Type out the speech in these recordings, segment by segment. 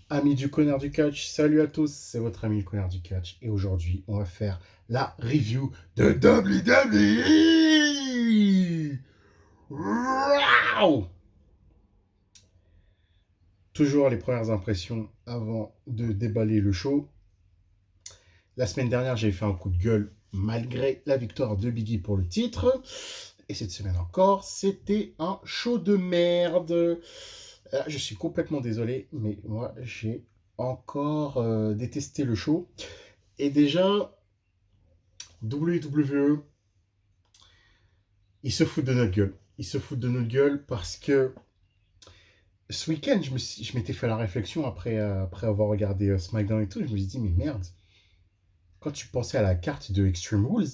Amis du Connard du Catch, salut à tous, c'est votre ami le Connard du Catch et aujourd'hui on va faire la review de WWE. Wow. Toujours les premières impressions avant de déballer le show. La semaine dernière j'ai fait un coup de gueule malgré la victoire de Biggie pour le titre. Et cette semaine encore, c'était un show de merde. Je suis complètement désolé, mais moi j'ai encore détesté le show. Et déjà, WWE, ils se foutent de notre gueule. Ils se foutent de notre gueule parce que ce week-end, je m'étais fait la réflexion après avoir regardé SmackDown et tout. Je me suis dit, mais merde, quand tu pensais à la carte de Extreme Rules,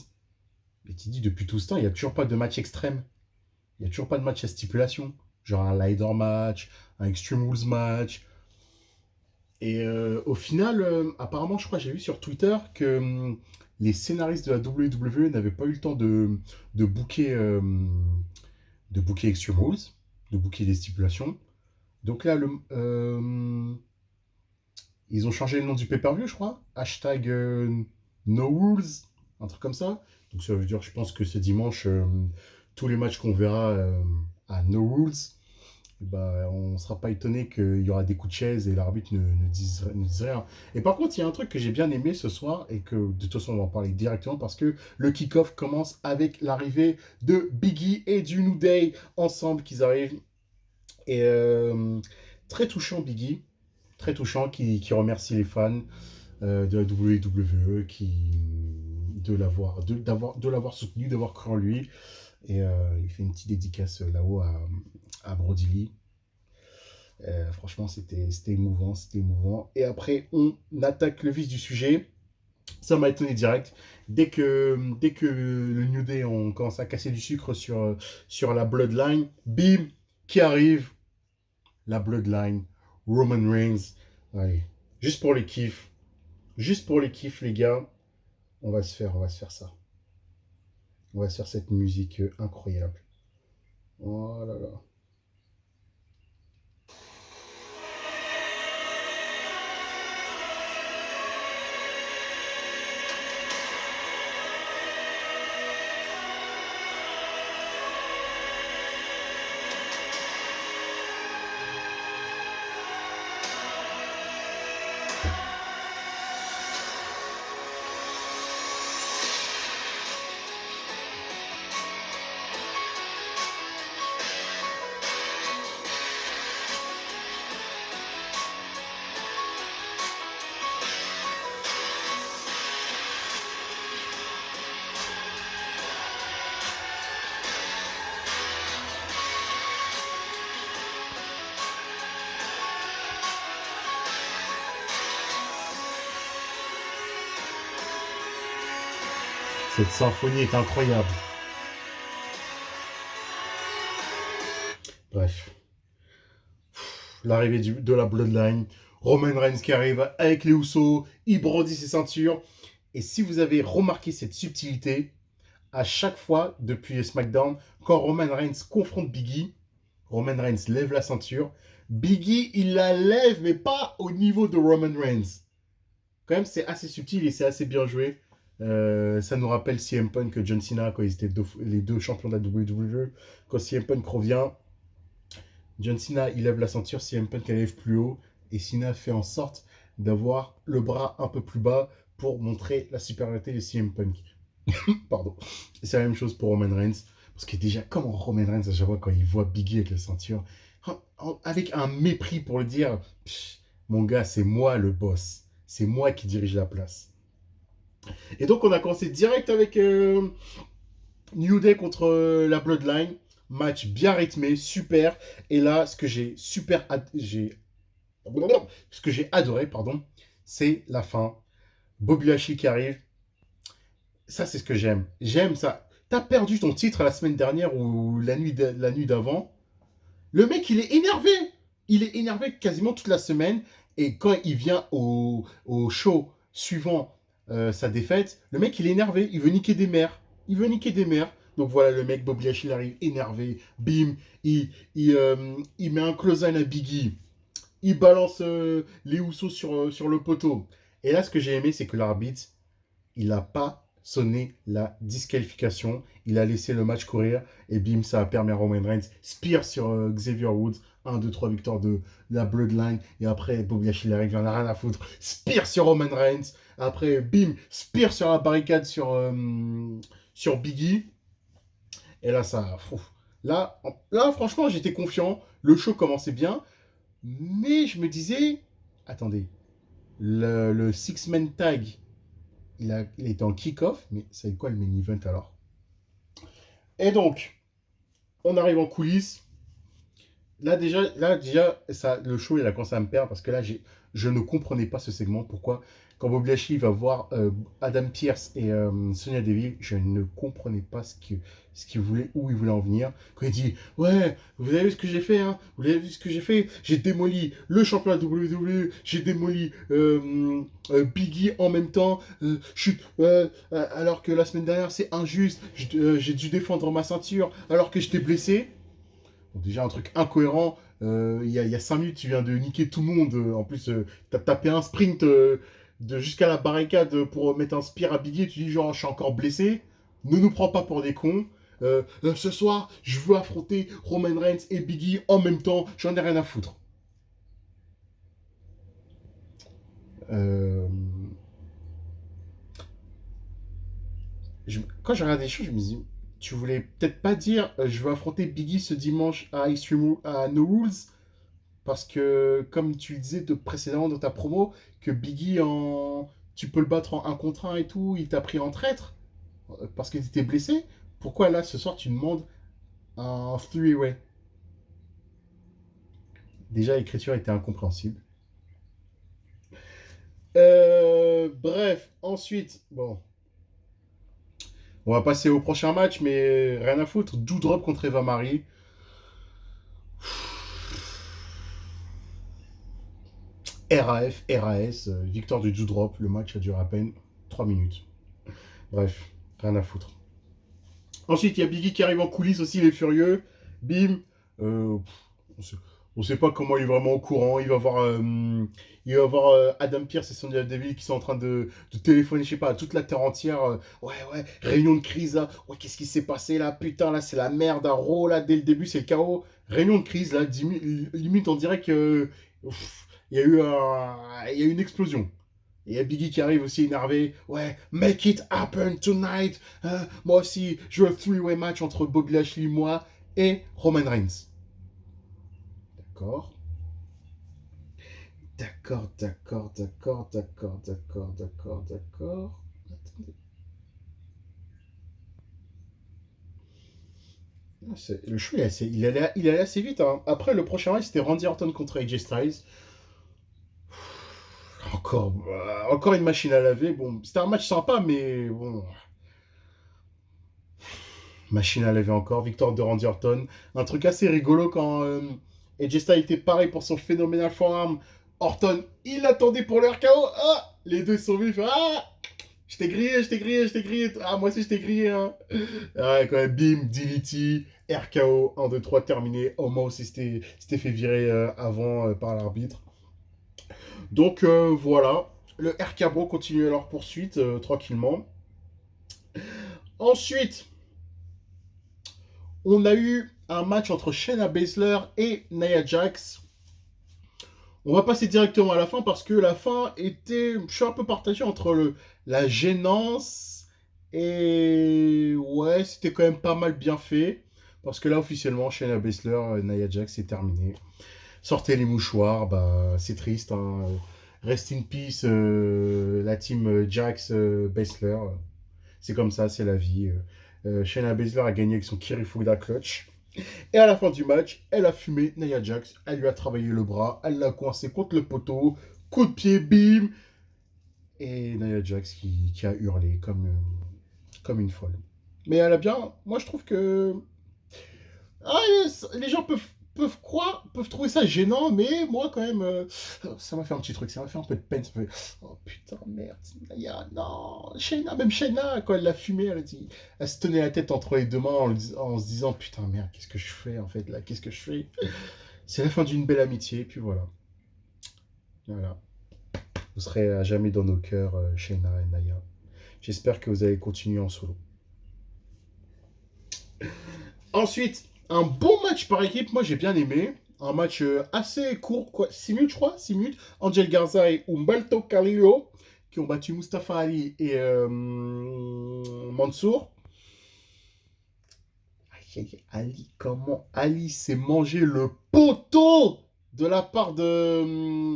mais tu dis depuis tout ce temps, il n'y a toujours pas de match extrême. Il n'y a toujours pas de match à stipulation. Genre un Ladder match, un Extreme Rules match. Et au final, apparemment, je crois, j'ai vu sur Twitter que les scénaristes de la WWE n'avaient pas eu le temps de booker, euh, de booker Extreme Rules, de booker des stipulations. Donc là, ils ont changé le nom du pay-per-view, je crois. Hashtag No Rules, un truc comme ça. Donc ça veut dire, je pense que ce dimanche, tous les matchs qu'on verra à No Rules, bah, on ne sera pas étonné qu'il y aura des coups de chaise et l'arbitre ne dise rien. Et par contre, il y a un truc que j'ai bien aimé ce soir et que de toute façon on va en parler directement parce que le kick-off commence avec l'arrivée de Biggie et du New Day ensemble qu'ils arrivent. Et très touchant Biggie, très touchant qui remercie les fans de la WWE de l'avoir soutenu, d'avoir cru en lui. Et il fait une petite dédicace là-haut à Brody Lee. Franchement, c'était émouvant, c'était émouvant. Et après, on attaque le vif du sujet. Ça m'a étonné direct. Dès que le New Day, on commence à casser du sucre sur la Bloodline, bim, qui arrive la Bloodline, Roman Reigns. Allez, juste pour les kiffs, juste pour les kiffs, les gars, on va se faire ça. On va se faire cette musique incroyable. Oh là là. Cette symphonie est incroyable. Bref, l'arrivée de la Bloodline, Roman Reigns qui arrive avec les Usos, il brandit ses ceintures. Et si vous avez remarqué cette subtilité, à chaque fois depuis SmackDown, quand Roman Reigns confronte Biggie, Roman Reigns lève la ceinture, Biggie il la lève mais pas au niveau de Roman Reigns. Quand même c'est assez subtil et c'est assez bien joué. Ça nous rappelle CM Punk et John Cena quand ils étaient les deux champions de la WWE. Quand CM Punk revient, John Cena, il lève la ceinture, CM Punk, elle lève plus haut. Et Cena fait en sorte d'avoir le bras un peu plus bas pour montrer la supériorité de CM Punk. Pardon. Et c'est la même chose pour Roman Reigns. Parce que déjà, comment Roman Reigns, à chaque fois, quand il voit Biggie avec la ceinture, avec un mépris pour le dire, mon gars, c'est moi le boss. C'est moi qui dirige la place. Et donc, on a commencé direct avec New Day contre la Bloodline. Match bien rythmé, super. Et là, ce que j'ai adoré, pardon, c'est la fin. Bobby Lashley qui arrive. Ça, c'est ce que j'aime. J'aime ça. T'as perdu ton titre la semaine dernière ou la nuit d'avant. Le mec, il est énervé. Il est énervé quasiment toute la semaine. Et quand il vient au show suivant sa défaite, le mec, il est énervé. Il veut niquer des mères. Il veut niquer des mères. Donc voilà, le mec, Bobby Lashley arrive énervé. Bim, il met un close-line à Biggie. il balance les Houssos sur le poteau. Et là, ce que j'ai aimé, c'est que l'arbitre, il n'a pas sonné la disqualification. Il a laissé le match courir. Et bim, ça a permis à Roman Reigns. Spear sur Xavier Woods. 1, 2, 3 victoires de la Bloodline. Et après, Bobby Lashley arrive, il en a rien à foutre. Spear sur Roman Reigns. Après, bim, Spear sur la barricade sur Biggie. Et là, ça. Là, franchement, j'étais confiant. Le show commençait bien. Mais je me disais, attendez, le Six-Man Tag, il était en kick-off, mais c'est quoi le main event alors? Et donc, on arrive en coulisses. Là déjà ça, le show, il a commencé à me perdre parce que là, je ne comprenais pas ce segment. Pourquoi? Quand Bob Lashley va voir Adam Pearce et Sonya Deville, je ne comprenais pas ce qu'il voulait, où il voulait en venir. Quand il dit, ouais, vous avez vu ce que j'ai fait, hein? Vous avez vu ce que j'ai fait? J'ai démoli le championnat WWE, j'ai démoli Biggie en même temps. Alors que la semaine dernière, c'est injuste. J'ai dû défendre ma ceinture alors que j'étais blessé. Donc déjà, un truc incohérent. Il y a 5 minutes, tu viens de niquer tout le monde. En plus, t'as tapé un sprint jusqu'à la barricade pour mettre un spear à Biggie. Tu dis genre, je suis encore blessé. Ne nous prends pas pour des cons. Ce soir, je veux affronter Roman Reigns et Biggie en même temps. J'en ai rien à foutre. Euh, Quand j'ai regardé les choses, je me dis, tu voulais peut-être pas dire, je veux affronter Biggie ce dimanche à No Rules. Parce que, comme tu le disais précédemment dans ta promo, que Biggie, tu peux le battre en 1 contre 1 et tout, il t'a pris en traître parce que tu étais blessé. Pourquoi là, ce soir, tu demandes un three-way? Déjà, l'écriture était incompréhensible. Bref, ensuite, bon, on va passer au prochain match, mais rien à foutre. Doudrop contre Eva Marie. RAS, victoire du Doudrop. Le match a duré à peine 3 minutes. Bref, rien à foutre. Ensuite, il y a Biggie qui arrive en coulisses aussi, les furieux. Bim. Euh, on sait pas comment il est vraiment au courant. Il va voir Adam Pearce et Sonya Deville qui sont en train de téléphoner, je sais pas, à toute la terre entière. Ouais, réunion de crise là. Ouais, qu'est-ce qui s'est passé là? Putain, là, c'est la merde à Raw là, dès le début, c'est le chaos. Réunion de crise là, limite, on dirait que. Il y a eu une explosion. Et il y a Biggie qui arrive aussi énervé. Ouais, make it happen tonight. Moi aussi, je veux un three-way match entre Bobby Lashley, moi et Roman Reigns. D'accord. D'accord. Attendez. Le show, il allait assez vite, hein. Après, le prochain match, c'était Randy Orton contre AJ Styles. Encore une machine à laver. Bon, c'était un match sympa, mais bon, machine à laver encore, victoire de Randy Orton. Un truc assez rigolo quand AJ Styles était pareil pour son phénoménal forearm. Orton, il attendait pour le RKO. Ah, les deux sont vifs. Ah, je t'ai grillé. Ah, moi aussi, je t'ai grillé. Hein. Ah, quand même, bim, DDT, RKO, 1, 2, 3, terminé. Oma aussi s'était fait virer avant par l'arbitre. Donc voilà, le RK-Bro continue leur poursuite tranquillement. Ensuite, on a eu un match entre Shayna Baszler et Nia Jax. On va passer directement à la fin parce que la fin était, je suis un peu partagé entre la gênance et ouais, c'était quand même pas mal bien fait parce que là officiellement Shayna Baszler, Nia Jax, c'est terminé. Sortez les mouchoirs, bah c'est triste. Hein. Rest in peace la team Jax Baszler. C'est comme ça, c'est la vie. Shayna Baszler a gagné avec son Kirifuda clutch. Et à la fin du match, elle a fumé Nia Jax. Elle lui a travaillé le bras. Elle l'a coincé contre le poteau. Coup de pied, bim. Et Nia Jax qui a hurlé comme une folle. Mais elle a bien. Moi, je trouve que. Ah, les gens peuvent trouver ça gênant, mais moi, quand même, ça m'a fait un petit truc. Ça m'a fait un peu de peine. Ça m'a fait, oh putain, merde. Nia, non. Shayna, même Shayna, quand elle l'a fumé, elle se tenait la tête entre les deux mains en se disant, putain, merde, qu'est-ce que je fais en fait là? Qu'est-ce que je fais? C'est la fin d'une belle amitié, et puis voilà. Voilà. Vous serez à jamais dans nos cœurs, Shayna et Naya. J'espère que vous allez continuer en solo. Ensuite, un bon match par équipe, moi j'ai bien aimé. Un match assez court, quoi. 6 minutes, je crois. 6 minutes. Angel Garza et Humberto Carrillo qui ont battu Mustafa Ali et Mansour. Ali, comment Ali s'est mangé le poteau de la part de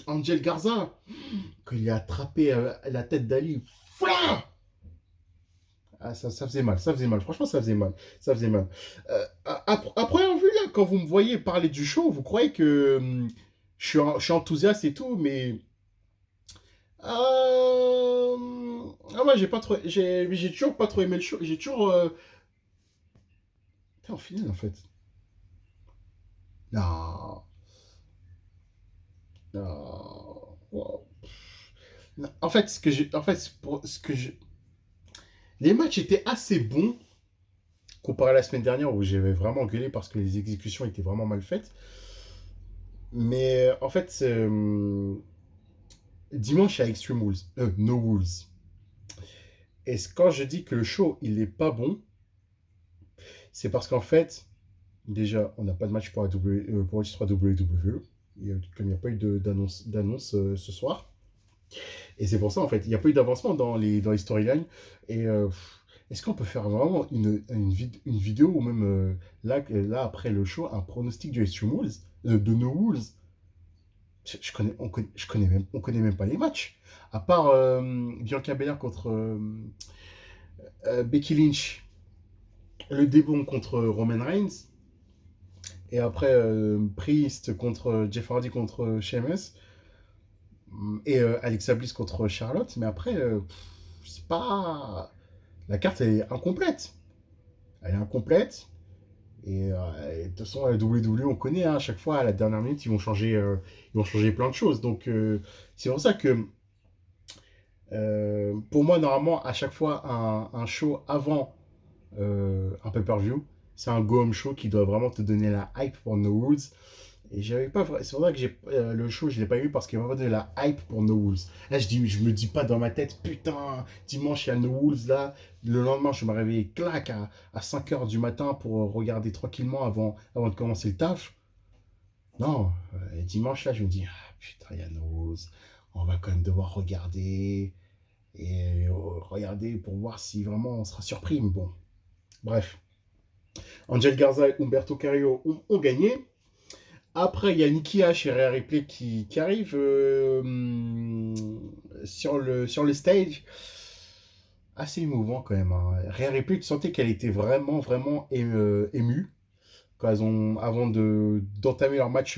Angel Garza. Quand il a attrapé la tête d'Ali. Fla. Ah, ça faisait mal, ça faisait mal. Franchement, ça faisait mal. Ça faisait mal. À première vue, là, quand vous me voyez parler du show, vous croyez que je suis enthousiaste et tout, mais. Moi, j'ai pas trop. J'ai toujours pas trop aimé le show. J'ai toujours. Putain, en finale, en fait. Non. Non. Wow. Non. En fait, ce que j'ai. En fait, pour ce que je. Les matchs étaient assez bons comparé à la semaine dernière où j'avais vraiment gueulé parce que les exécutions étaient vraiment mal faites. Mais en fait, dimanche à Extreme Rules, No Rules. Et quand je dis que le show, il est pas bon, c'est parce qu'en fait, déjà, on n'a pas de match pour, pour l'histoire WWE. Comme il n'y a pas eu d'annonce ce soir. Et c'est pour ça, en fait, il n'y a pas eu d'avancement dans les storylines. Et est-ce qu'on peut faire vraiment une vidéo ou même là, après le show, un pronostic du Extreme Rules, de No Rules. On connaît même pas les matchs. À part Bianca Belair contre Becky Lynch, le début contre Roman Reigns, et après Priest contre Jeff Hardy contre Sheamus, et Alexa Bliss contre Charlotte. Mais après, c'est pas. La carte est incomplète. Elle est incomplète. Et de toute façon, à la WWE, on connaît, hein, à chaque fois, à la dernière minute, ils vont changer plein de choses. Donc, c'est pour ça que pour moi, normalement, à chaque fois, un show avant un pay-per-view, c'est un go-home show qui doit vraiment te donner la hype pour No Rules. Et j'avais pas. C'est pour ça que le show, je l'ai pas eu parce qu'il m'a pas donné la hype pour No Rules. Là, je me dis pas dans ma tête, putain, dimanche, il y a No Rules là. Le lendemain, je me réveille, clac, à 5 heures du matin pour regarder tranquillement avant de commencer le taf. Non, dimanche, là, je me dis, ah, putain, il y a No Rules. On va quand même devoir regarder et regarder pour voir si vraiment on sera surpris. Mais bon, bref. Angel Garza et Humberto Carrillo ont gagné. Après, il y a Nikki H et Rhea Ripley qui arrivent sur le stage. Assez émouvant quand même. Hein. Rhea Ripley, tu sentais qu'elle était vraiment, vraiment émue quand avant d'entamer leur match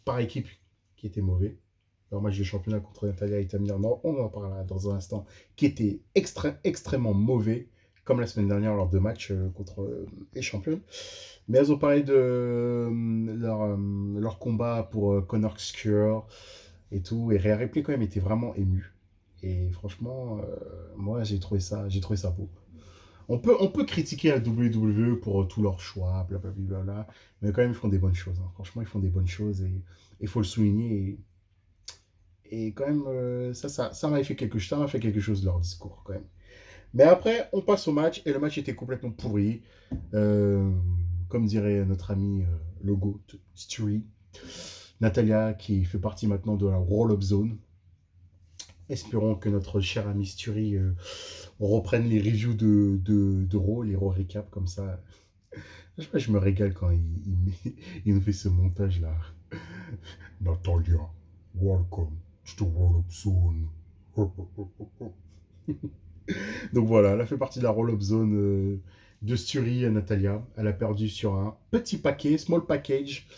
par équipe, qui était mauvais. Leur match de championnat contre Natalia et Tamina, on en parlera dans un instant, qui était extrêmement mauvais, comme la semaine dernière lors de matchs contre les champions. Mais elles ont parlé de leur combat pour Connor Scure et tout. Et Rhea Ripley, quand même, était vraiment émue. Et franchement, moi, j'ai trouvé ça beau. On peut critiquer la WWE pour tous leurs choix, blablabla, mais quand même, ils font des bonnes choses. Hein. Franchement, ils font des bonnes choses et il faut le souligner. Et quand même, ça m'a fait quelque chose. Ça m'a fait quelque chose de leur discours, quand même. Mais après, on passe au match et le match était complètement pourri. Euh, Comme dirait notre ami le GOAT, Stewie. Natalia qui fait partie maintenant de la Roll-Up Zone. Espérons que notre cher ami Stewie reprenne les reviews de Raw, les Raw recap comme ça. Je me régale quand il nous fait ce montage-là. Natalia, welcome to the Roll-Up Zone. Donc voilà, elle a fait partie de la roll-up zone de Sturi à Natalia. Elle a perdu sur un petit paquet, small package.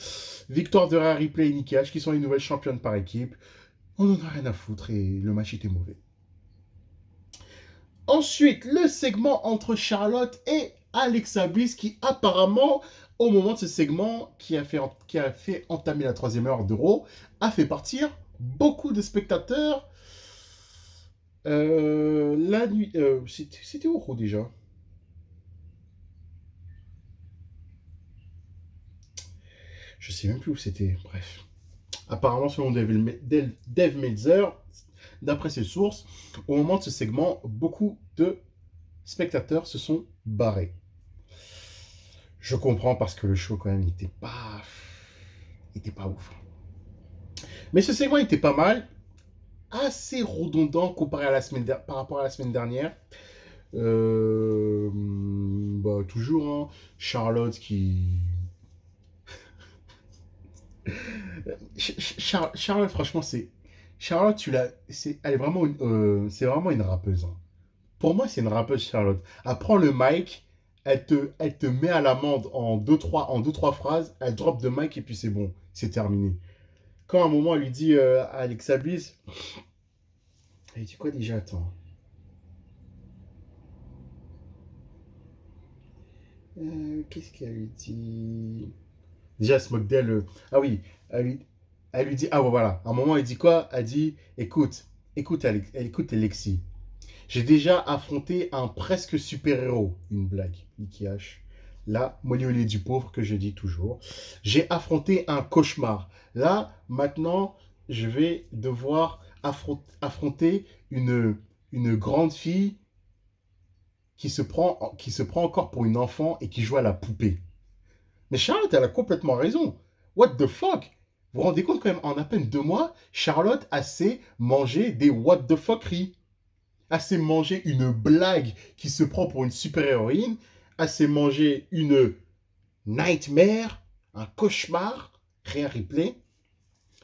Victoire de Rhea Ripley et Nikki H, qui sont les nouvelles championnes par équipe. On n'en a rien à foutre et le match était mauvais. Ensuite, le segment entre Charlotte et Alexa Bliss, qui apparemment, au moment de ce segment, qui a fait entamer la troisième heure d'Euro, a fait partir beaucoup de spectateurs. La nuit. C'était où déjà? Je sais même plus où c'était. Bref. Apparemment, selon Dave Meltzer, d'après ses sources, au moment de ce segment, beaucoup de spectateurs se sont barrés. Je comprends parce que le show, quand même, il était pas ouf. Mais ce segment était pas mal, assez redondant comparé à par rapport à la semaine dernière. Toujours, hein, Charlotte qui... Charlotte, franchement, c'est... Charlotte, elle est vraiment c'est vraiment une rappeuse, hein. Pour moi, c'est une rappeuse, Charlotte. Elle prend le mic, elle te met à l'amende en deux, trois phrases, elle drop de mic et puis c'est bon, c'est terminé. Quand à un moment, elle lui dit à Alexa Bliss, elle dit quoi déjà? Attends. Qu'est-ce qu'elle lui dit? Déjà, elle se moque d'elle. Ah oui, elle lui, elle lui dit, ah ouais, voilà. À un moment, elle dit quoi? Elle dit, écoute Alexis. J'ai déjà affronté un presque super-héros. Une blague, Nicky H. Là, Molly Olé du pauvre, que je dis toujours. J'ai affronté un cauchemar. Là, maintenant, je vais devoir affronter une grande fille qui se prend encore pour une enfant et qui joue à la poupée. Mais Charlotte, elle a complètement raison. What the fuck? Vous vous rendez compte quand même, en à peine 2 mois, Charlotte a assez mangé des what the fuckeries. Assez manger une blague qui se prend pour une super-héroïne, assez manger une nightmare, un cauchemar, Rhea Ripley.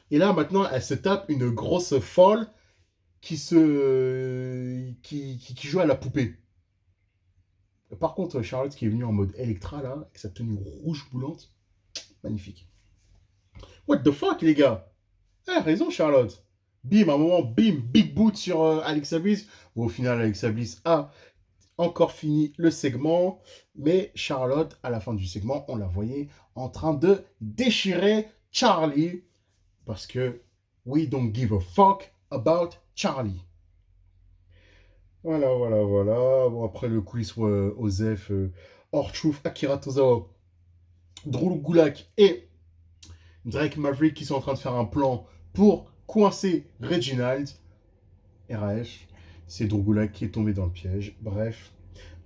Et là, maintenant, elle se tape une grosse folle qui joue à la poupée. Par contre, Charlotte qui est venue en mode Electra, là, avec sa tenue rouge boulante, magnifique. What the fuck, les gars? Ah, raison, Charlotte. Bim, à un moment, bim, big boot sur Alexa Bliss. Bon, au final, Alexa Bliss a encore fini le segment, mais Charlotte, à la fin du segment, on la voyait en train de déchirer Charlie, parce que we don't give a fuck about Charlie. Voilà, voilà, voilà. Bon, après le quiz Osef, R-Truth, Akira Tozawa, Drew Gulak et Drake Maverick qui sont en train de faire un plan pour coincer Reginald. RAF, c'est Drew Gulak qui est tombé dans le piège. Bref.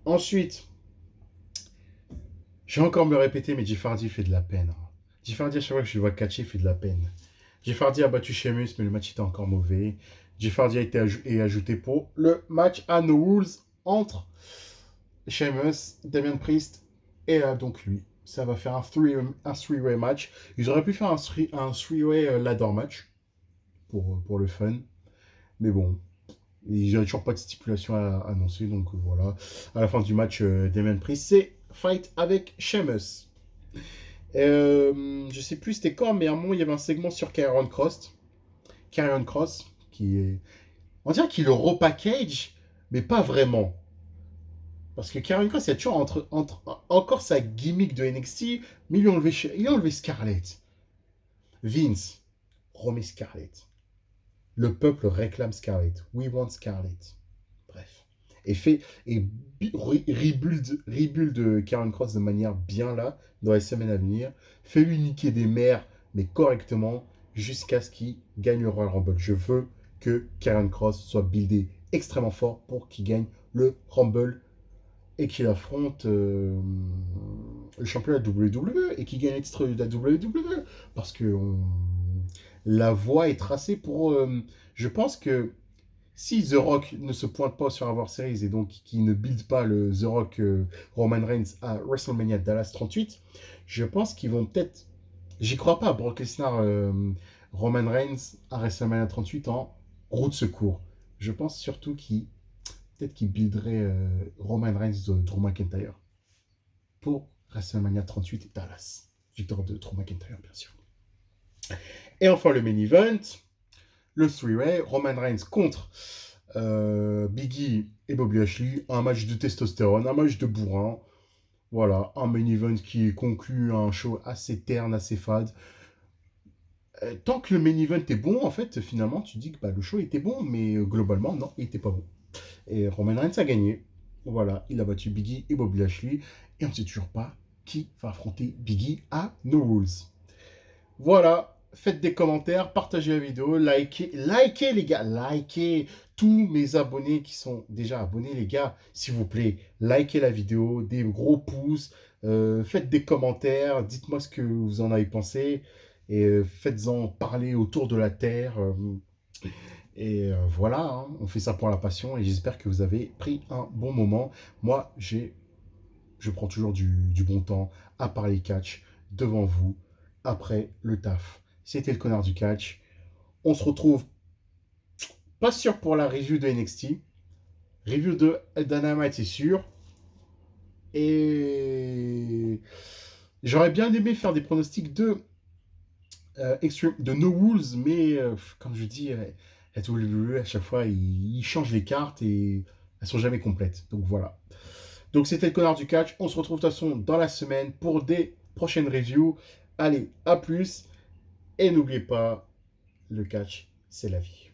Ensuite, je vais encore me répéter, mais Jeff Hardy fait de la peine. Jeff Hardy, à chaque fois que je le vois catcher, fait de la peine. Jeff Hardy a battu Sheamus, mais le match était encore mauvais. Jeff Hardy a été ajouté pour le match à No Rules entre Sheamus, Damien Priest et donc lui. Ça va faire un three-way match. Ils auraient pu faire un three-way ladder match pour le fun. Mais bon, il n'y a toujours pas de stipulation à annoncer. Donc voilà. À la fin du match, Damien Priest, c'est fight avec Sheamus. Je sais plus c'était quand, mais à un moment il y avait un segment sur Karrion Cross. Karrion Cross, qui est. On dirait qu'il le repackage, mais pas vraiment. Parce que Karrion Cross, il y a toujours encore sa gimmick de NXT, mais il a enlevé Scarlett. Vince, remet Scarlett. Le peuple réclame Scarlett. We want Scarlett. Bref. Et rebuild Karrion Cross de manière bien là, dans les semaines à venir. Fais-lui niquer des mères, mais correctement, jusqu'à ce qu'il gagne le Royal Rumble. Je veux que Karrion Cross soit buildé extrêmement fort pour qu'il gagne le Rumble et qu'il affronte le champion de la WWE et qu'il gagne l'extra de la WWE. Parce que la voie est tracée pour... je pense que si The Rock ne se pointe pas sur Survivor Series et donc qui ne build pas le The Rock Roman Reigns à WrestleMania Dallas 38, je pense qu'ils vont peut-être... J'y crois pas, Brock Lesnar Roman Reigns à WrestleMania 38 en roue de secours. Je pense surtout peut-être qu'il builderait Roman Reigns de Drew McIntyre pour WrestleMania 38 et Dallas. Victoire de Drew McIntyre, bien sûr. Et enfin, le main event, le three-way, Roman Reigns contre Big E et Bobby Lashley, un match de testostérone, un match de bourrin. Voilà, un main event qui conclut un show assez terne, assez fade. Tant que le main event est bon, en fait, finalement, tu dis que le show était bon, mais globalement, non, il était pas bon. Et Roman Reigns a gagné. Voilà, il a battu Big E et Bobby Lashley. Et on ne sait toujours pas qui va affronter Big E à No Rules. Voilà, faites des commentaires, partagez la vidéo, likez les gars, likez tous mes abonnés qui sont déjà abonnés les gars, s'il vous plaît, likez la vidéo, des gros pouces, faites des commentaires, dites-moi ce que vous en avez pensé et faites-en parler autour de la terre. Et voilà, hein, on fait ça pour la passion et j'espère que vous avez pris un bon moment. Moi, je prends toujours du bon temps à parler catch devant vous après le taf. C'était le connard du catch. On se retrouve, pas sûr pour la review de NXT. Review de Dynamite, c'est sûr. Et j'aurais bien aimé faire des pronostics de No Rules, mais comme je dis, la WWE, à chaque fois, ils changent les cartes et elles sont jamais complètes. Donc voilà. Donc c'était le connard du catch. On se retrouve de toute façon dans la semaine pour des prochaines reviews. Allez, à plus. Et n'oubliez pas, le catch, c'est la vie.